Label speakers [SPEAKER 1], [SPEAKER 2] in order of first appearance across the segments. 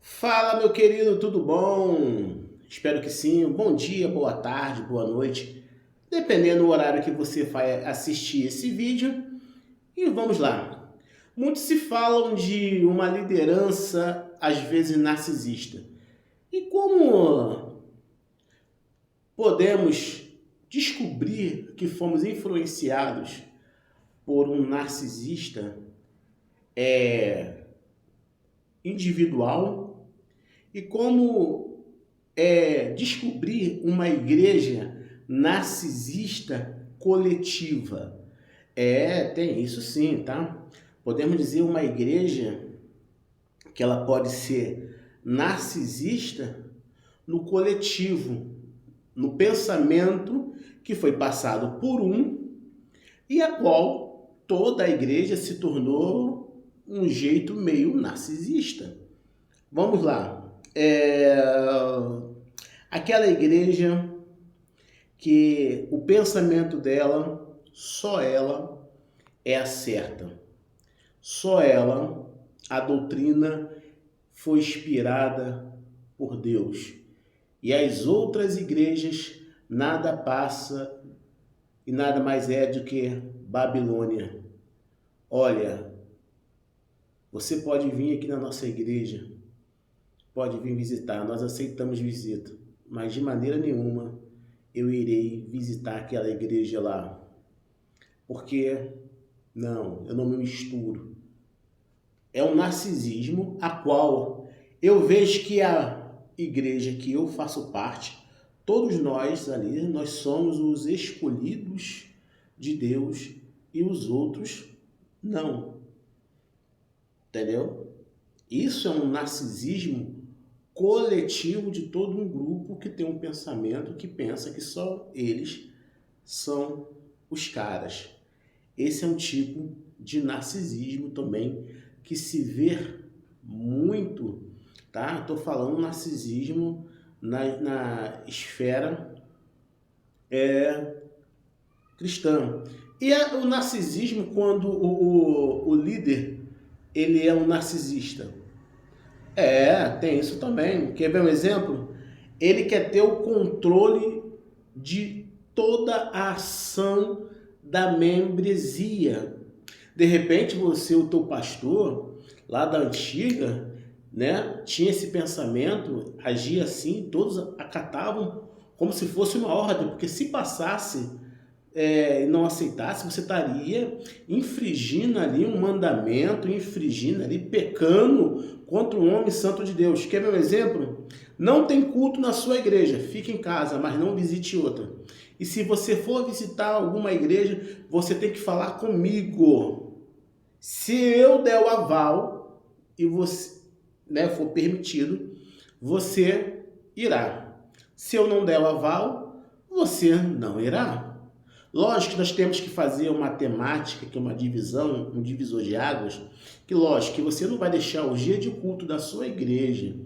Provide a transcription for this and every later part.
[SPEAKER 1] Fala, meu querido, tudo bom? Espero que sim. Bom dia, boa tarde, boa noite, dependendo do horário que você vai assistir esse vídeo. E vamos lá. Muitos se falam de uma liderança, às vezes narcisista. E como podemos descobrir que fomos influenciados por um narcisista individual e como descobrir uma igreja narcisista coletiva. Tem isso sim, tá? Podemos dizer uma igreja que ela pode ser narcisista no coletivo, no pensamento que foi passado por um e a qual toda a igreja se tornou um jeito meio narcisista. Vamos lá. Aquela igreja que o pensamento dela, só ela é a certa. Só ela, a doutrina foi inspirada por Deus. E as outras igrejas nada passa e nada mais é do que Babilônia. Olha, você pode vir aqui na nossa igreja, pode vir visitar, nós aceitamos visita, mas de maneira nenhuma eu irei visitar aquela igreja lá, porque não, eu não me misturo. É um narcisismo a qual eu vejo que a igreja que eu faço parte, todos nós ali, nós somos os escolhidos de Deus e os outros não. Entendeu? Isso é um narcisismo coletivo de todo um grupo que tem um pensamento que pensa que só eles são os caras. Esse é um tipo de narcisismo também que se vê muito, tá? Estou falando narcisismo na esfera cristã. E o narcisismo quando o líder ele é um narcisista. Tem isso também. Quer ver um exemplo? Ele quer ter o controle de toda a ação da membresia. De repente você, o teu pastor, lá da antiga, né, tinha esse pensamento, agia assim, todos acatavam como se fosse uma ordem, porque se passasse e não aceitasse, você estaria infringindo ali um mandamento, infringindo ali, pecando contra o homem santo de Deus. Quer ver um exemplo? Não tem culto na sua igreja, fique em casa, mas não visite outra. E se você for visitar alguma igreja, você tem que falar comigo. Se eu der o aval e você, né, for permitido, você irá. Se eu não der o aval, você não irá. Lógico que nós temos que fazer uma temática, que é uma divisão, um divisor de águas, que lógico que você não vai deixar o dia de culto da sua igreja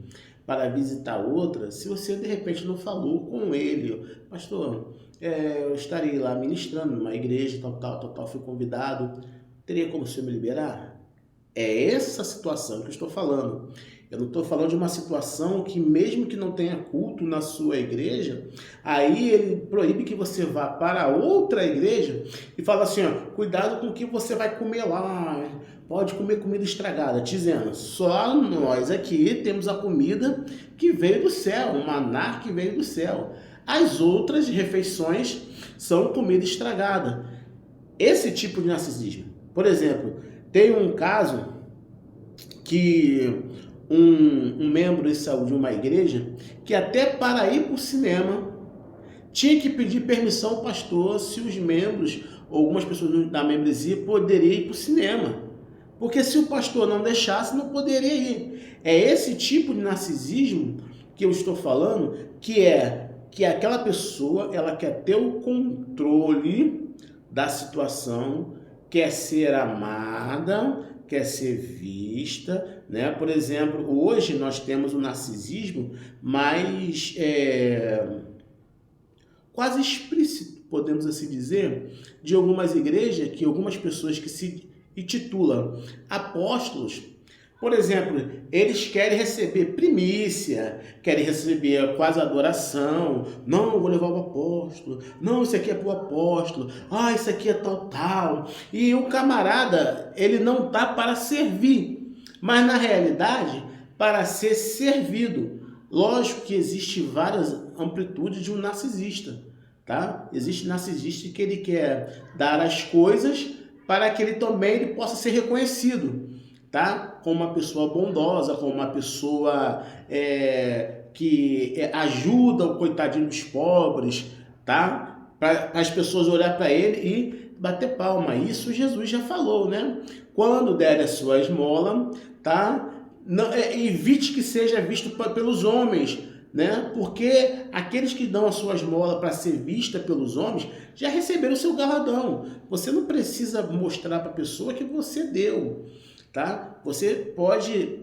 [SPEAKER 1] para visitar outra, se você de repente não falou com ele, pastor, eu estarei lá ministrando numa igreja, tal, fui convidado, teria como o senhor me liberar? É essa situação que eu estou falando. Eu não estou falando de uma situação que mesmo que não tenha culto na sua igreja, aí ele proíbe que você vá para outra igreja e fala assim, ó, cuidado com o que você vai comer lá, pode comer comida estragada, dizendo, só nós aqui temos a comida que veio do céu, o maná que veio do céu. As outras refeições são comida estragada. Esse tipo de narcisismo. Por exemplo, tem um caso que um membro de saúde de uma igreja, que até para ir para o cinema, tinha que pedir permissão ao pastor se os membros, ou algumas pessoas da membresia, poderiam ir para o cinema. Porque se o pastor não deixasse, não poderia ir. É esse tipo de narcisismo que eu estou falando, que aquela pessoa, ela quer ter o controle da situação, quer ser amada, quer ser vista, né? Por exemplo, hoje nós temos o narcisismo mais quase explícito, podemos assim dizer, de algumas igrejas, que algumas pessoas que se intitulam apóstolos, Por exemplo, eles querem receber primícia, querem receber quase adoração. Não, eu vou levar o apóstolo. Não, isso aqui é para o apóstolo. Ah, isso aqui é tal, tal. E o camarada, ele não está para servir, mas na realidade, para ser servido. Lógico que existe várias amplitudes de um narcisista, tá? Existe narcisista que ele quer dar as coisas para que ele também ele possa ser reconhecido, tá? Como uma pessoa bondosa, como uma pessoa que ajuda o coitadinho dos pobres, tá? Para as pessoas olhar para ele e bater palma. Isso Jesus já falou, né? Quando der a sua esmola, tá? Não, evite que seja visto pelos homens, né? Porque aqueles que dão a sua esmola para ser vista pelos homens já receberam o seu galardão. Você não precisa mostrar para a pessoa que você deu, tá? Você pode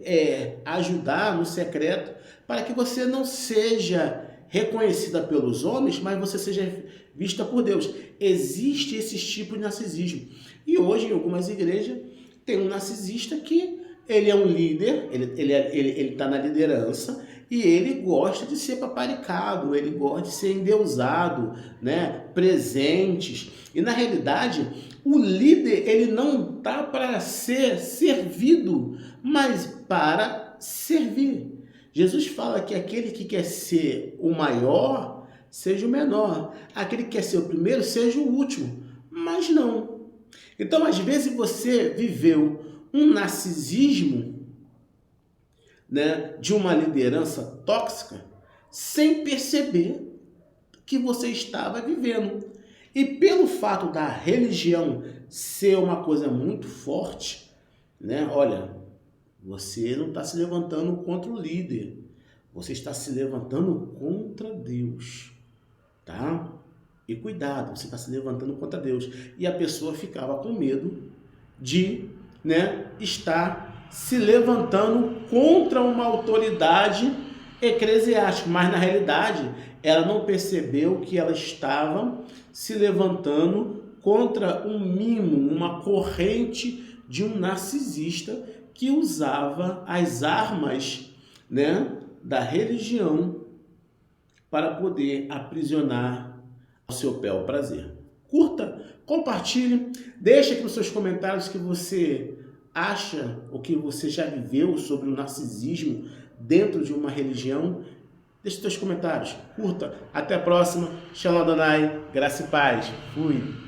[SPEAKER 1] ajudar no secreto para que você não seja reconhecida pelos homens, mas você seja vista por Deus. Existe esse tipo de narcisismo. E hoje, em algumas igrejas, tem um narcisista que ele é um líder, ele está na liderança e ele gosta de ser paparicado, ele gosta de ser endeusado, né? Presentes. E na realidade, o líder ele não está para ser servido, mas para servir. Jesus fala que aquele que quer ser o maior, seja o menor. Aquele que quer ser o primeiro, seja o último. Mas não. Então, às vezes, você viveu um narcisismo, né, de uma liderança tóxica, sem perceber que você estava vivendo. E pelo fato da religião ser uma coisa muito forte, né, olha, você não está se levantando contra o líder, você está se levantando contra Deus, tá? E cuidado, você está se levantando contra Deus. E a pessoa ficava com medo de, né, estar se levantando contra uma autoridade eclesiástica, mas na realidade ela não percebeu que ela estava se levantando contra um mimo, uma corrente de um narcisista que usava as armas, né, da religião para poder aprisionar ao seu bel prazer. Curta, compartilhe, deixe aqui nos seus comentários o que você acha, o que você já viveu sobre o narcisismo dentro de uma religião. Deixe seus comentários, curta. Até a próxima. Shalom Adonai, graça e paz. Fui.